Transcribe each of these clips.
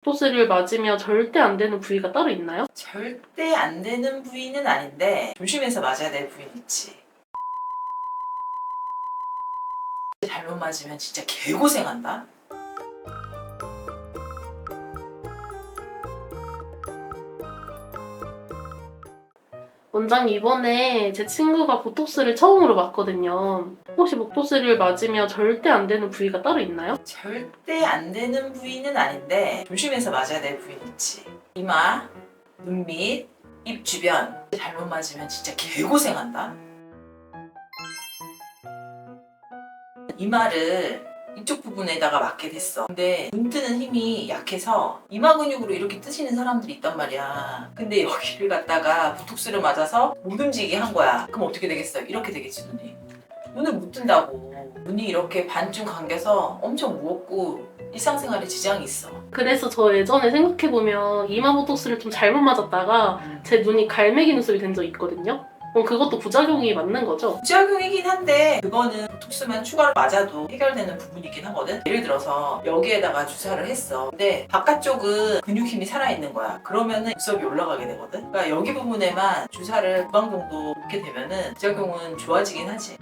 보톡스를 맞으면 절대 안 되는 부위가 따로 있나요? 절대 안 되는 부위는 아닌데 조심해서 맞아야 될 부위는 있지. 잘못 맞으면 진짜 개고생한다. 원장님, 이번에 제 친구가 보톡스를 처음으로 맞거든요. 혹시 보톡스를 맞으면 절대 안 되는 부위가 따로 있나요? 절대 안 되는 부위는 아닌데 조심해서 맞아야 될 부위는 있지. 이마, 눈 밑, 입 주변 잘못 맞으면 진짜 개고생한다. 이마를 이쪽 부분에다가 맞게 됐어. 근데 눈 뜨는 힘이 약해서 이마 근육으로 이렇게 뜨시는 사람들이 있단 말이야. 근데 여기를 갖다가 보톡스를 맞아서 못 움직이게 한 거야. 그럼 어떻게 되겠어? 이렇게 되겠지, 눈이. 눈을 못 뜬다고. 눈이 이렇게 반쯤 감겨서 엄청 무겁고 일상생활에 지장이 있어. 그래서 저 예전에 생각해보면 이마 보톡스를 좀 잘못 맞았다가 제 눈이 갈매기 눈썹이 된 적 있거든요. 그것도 부작용이 맞는 거죠? 부작용이긴 한데 그거는 보톡스만 추가로 맞아도 해결되는 부분이긴 하거든. 예를 들어서 여기에다가 주사를 했어. 근데 바깥쪽은 근육 힘이 살아있는 거야. 그러면은 눈썹이 올라가게 되거든. 그러니까 여기 부분에만 주사를 2방 정도 놓게 되면은 부작용은 좋아지긴 하지.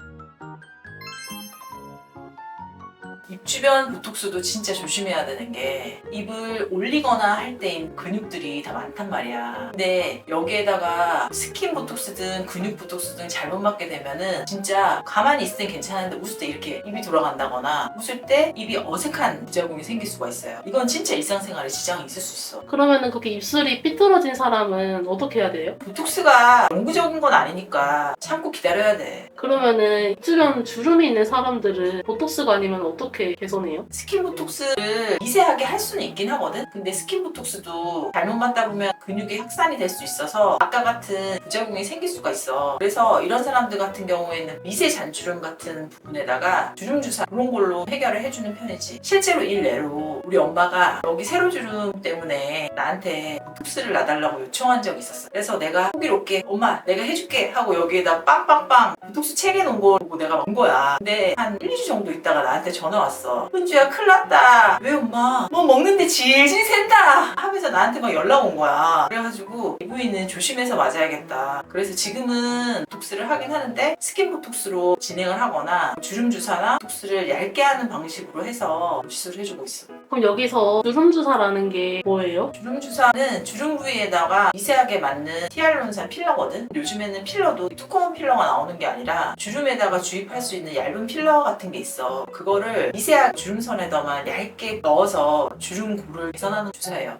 입 주변 보톡스도 진짜 조심해야 되는 게 입을 올리거나 할 때인 근육들이 다 많단 말이야. 근데 여기에다가 스킨 보톡스든 근육 보톡스든 잘못 맞게 되면은 진짜 가만히 있을 땐 괜찮은데 웃을 때 이렇게 입이 돌아간다거나 웃을 때 입이 어색한 부작용이 생길 수가 있어요. 이건 진짜 일상생활에 지장이 있을 수 있어. 그러면은 그렇게 입술이 삐뚤어진 사람은 어떻게 해야 돼요? 보톡스가 영구적인 건 아니니까 참고 기다려야 돼. 그러면은 입 주변 주름이 있는 사람들은 보톡스가 아니면 어떻게 개선해요? 스킨 보톡스를 미세하게 할 수는 있긴 하거든? 근데 스킨 보톡스도 잘못 맞다 보면 근육이 확산이 될 수 있어서 아까 같은 부작용이 생길 수가 있어. 그래서 이런 사람들 같은 경우에는 미세 잔주름 같은 부분에다가 주름 주사 그런 걸로 해결을 해주는 편이지. 실제로 일례로 우리 엄마가 여기 세로주름 때문에 나한테 보톡스를 놔달라고 요청한 적이 있었어. 그래서 내가 호기롭게 엄마 내가 해줄게 하고 여기에다 빵빵빵 보톡스 책에 놓은 거 보고 내가 먹은 거야. 근데 한 1, 2주 정도 있다가 나한테 전화 왔어. 은주야 큰일 났다. 왜 엄마? 뭐 먹는데 질질 샌다 하면서 나한테 막 연락 온 거야. 그래가지고 이 부위는 조심해서 맞아야겠다. 그래서 지금은 보톡스를 하긴 하는데 스킨 보톡스로 진행을 하거나 주름 주사나 보톡스를 얇게 하는 방식으로 해서 시술을 해주고 있어. 그럼 여기서 주름 주사라는 게 뭐예요? 주름 주사는 주름 부위에다가 미세하게 맞는 히알루론산 필러거든. 요즘에는 필러도 두꺼운 필러가 나오는 게 아니라 주름에다가 주입할 수 있는 얇은 필러 같은 게 있어. 그거를 미세하게 주름선에다만 얇게 넣어서 주름골을 개선하는 주사예요.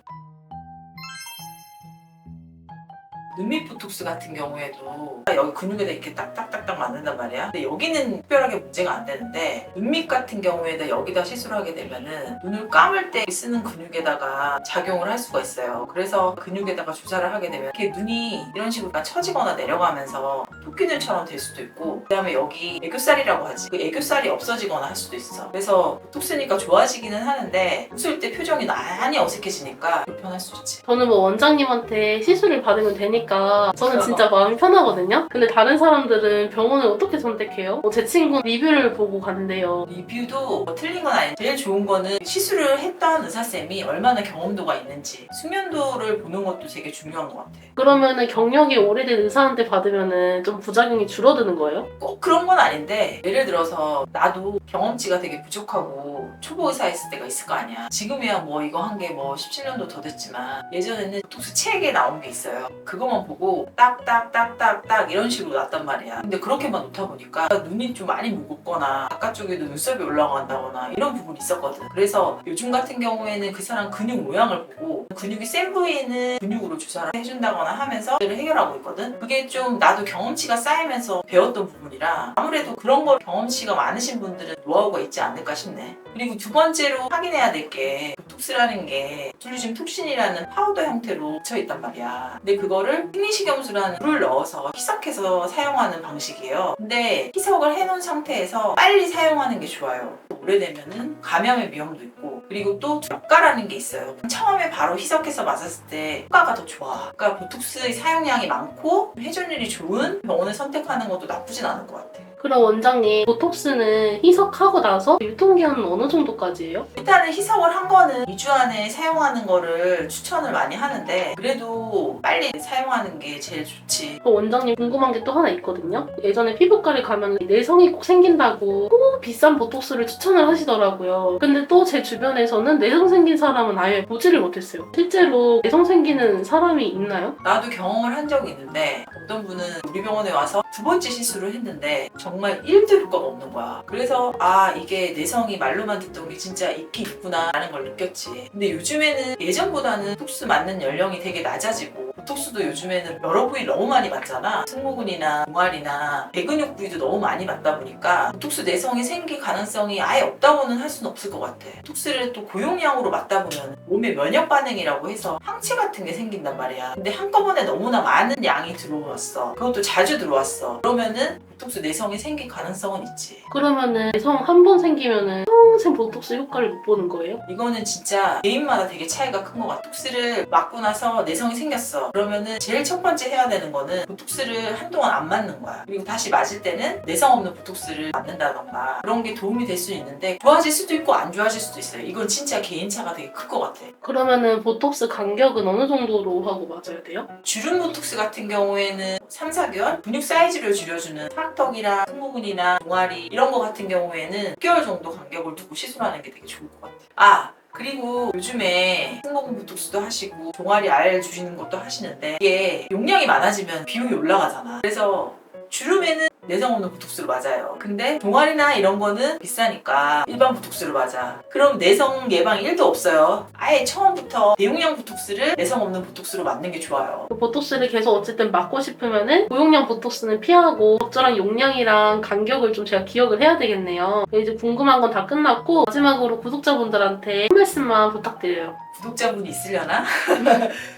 눈밑 보톡스 같은 경우에도 여기 근육에다 이렇게 딱딱딱딱 맞는단 말이야. 근데 여기는 특별하게 문제가 안 되는데 눈밑 같은 경우에도 여기다 시술하게 되면은 눈을 감을 때 쓰는 근육에다가 작용을 할 수가 있어요. 그래서 근육에다가 주사를 하게 되면 이렇게 눈이 이런 식으로 처지거나 내려가면서 토끼눈처럼 될 수도 있고, 그 다음에 여기 애교살이라고 하지. 그 애교살이 없어지거나 할 수도 있어. 그래서 보톡스니까 좋아지기는 하는데 웃을 때 표정이 많이 어색해지니까 불편할 수 있지. 저는 뭐 원장님한테 시술을 받으면 되니까 저는 진짜 마음이 편하거든요. 근데 다른 사람들은 병원을 어떻게 선택해요? 제 친구 리뷰를 보고 간대요. 리뷰도 뭐 틀린 건 아닌데 제일 좋은 거는 시술을 했던 의사쌤이 얼마나 경험도가 있는지 숙련도를 보는 것도 되게 중요한 것 같아. 그러면은 경력이 오래된 의사한테 받으면은 좀 부작용이 줄어드는 거예요? 꼭 그런 건 아닌데 예를 들어서 나도 경험치가 되게 부족하고 초보 의사였을 때가 있을 거 아니야. 지금이야 뭐 이거 한 게 뭐 17년도 더 됐지만 예전에는 보톡스 책에 나온 게 있어요. 그것만 보고 딱딱딱딱딱 이런 식으로 났단 말이야. 근데 그렇게만 놓다 보니까 눈이 좀 많이 무겁거나 바깥쪽에도 눈썹이 올라간다거나 이런 부분이 있었거든. 그래서 요즘 같은 경우에는 그 사람 근육 모양을 보고 근육이 센 부위에는 근육으로 주사를 해준다거나 하면서 문제를 해결하고 있거든. 그게 좀 나도 경험치가 쌓이면서 배웠던 부분이라 아무래도 그런 거 경험치가 많으신 분들은 노하우가 있지 않을까 싶네. 그리고 두 번째로 확인해야 될 게 보톡스라는 게 보툴리즘 톡신이라는 파우더 형태로 묻혀있단 말이야. 근데 그거를 생리식염수라는 물을 넣어서 희석해서 사용하는 방식이에요. 근데 희석을 해놓은 상태에서 빨리 사용하는 게 좋아요. 오래되면은 감염의 위험도 있고, 그리고 또 효과라는 게 있어요. 처음에 바로 희석해서 맞았을 때 효과가 더 좋아. 그러니까 보톡스의 사용량이 많고 회전율이 좋은 병원을 선택하는 것도 나쁘진 않은 것 같아. 그럼 원장님, 보톡스는 희석하고 나서 유통기한은 어느 정도까지예요? 일단은 희석을 한 거는 2주 안에 사용하는 거를 추천을 많이 하는데 그래도 빨리 사용하는 게 제일 좋지. 원장님 궁금한 게 또 하나 있거든요. 예전에 피부과를 가면 내성이 꼭 생긴다고 꼭 비싼 보톡스를 추천을 하시더라고요. 근데 또 제 주변에서는 내성 생긴 사람은 아예 보지를 못했어요. 실제로 내성 생기는 사람이 있나요? 나도 경험을 한 적이 있는데 어떤 분은 우리 병원에 와서 2번째 시술을 했는데 정말 1도 효과가 없는 거야. 그래서 아 이게 내성이 말로만 듣던 게 진짜 있긴 있구나 라는 걸 느꼈지. 근데 요즘에는 예전보다는 보톡스 맞는 연령이 되게 낮아지고 보톡스도 요즘에는 여러 부위 너무 많이 맞잖아. 승모근이나 종아리나 대근육 부위도 너무 많이 맞다 보니까 보톡스 내성이 생길 가능성이 아예 없다고는 할 수는 없을 것 같아. 보톡스를 또 고용량으로 맞다 보면 몸에 면역 반응이라고 해서 항체 같은 게 생긴단 말이야. 근데 한꺼번에 너무나 많은 양이 들어왔어. 그것도 자주 들어왔어. 그러면은 보톡스 내성이 생길 가능성은 있지. 그러면은 내성 한 번 생기면은 평생 보톡스 효과를 못 보는 거예요? 이거는 진짜 개인마다 되게 차이가 큰 것 같아. 보톡스를 맞고 나서 내성이 생겼어. 그러면은 제일 첫 번째 해야 되는 거는 보톡스를 한동안 안 맞는 거야. 그리고 다시 맞을 때는 내성 없는 보톡스를 맞는다던가 그런 게 도움이 될 수 있는데 좋아질 수도 있고 안 좋아질 수도 있어요. 이건 진짜 개인차가 되게 클 것 같아. 그러면은 보톡스 간격은 어느 정도로 하고 맞아야 돼요? 주름 보톡스 같은 경우에는 3, 4개월? 근육 사이즈를 줄여주는 팔떡이랑 승모근이나 종아리 이런 거 같은 경우에는 6개월 정도 간격을 두고 시술하는 게 되게 좋을 것 같아요. 아! 그리고 요즘에 승모근 보톡스도 하시고 종아리 알 주시는 것도 하시는데 이게 용량이 많아지면 비용이 올라가잖아. 그래서 주름에는 내성 없는 보톡스로 맞아요. 근데 종아리나 이런 거는 비싸니까 일반 보톡스로 맞아. 그럼 내성 예방이 1도 없어요. 아예 처음부터 대용량 보톡스를 내성 없는 보톡스로 맞는 게 좋아요. 그 보톡스를 계속 어쨌든 맞고 싶으면은 고용량 보톡스는 피하고 적절한 용량이랑 간격을 좀 제가 기억을 해야 되겠네요. 이제 궁금한 건 다 끝났고 마지막으로 구독자분들한테 한 말씀만 부탁드려요. 구독자분이 있으려나?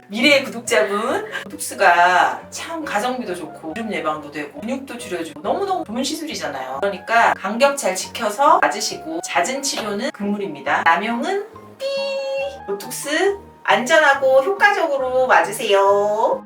미래의 구독자분, 보톡스가 참 가성비도 좋고 주름 예방도 되고 근육도 줄여주고 너무너무 좋은 시술이잖아요. 그러니까 간격 잘 지켜서 맞으시고 잦은 치료는 금물입니다. 남용은 삐! 보톡스 안전하고 효과적으로 맞으세요.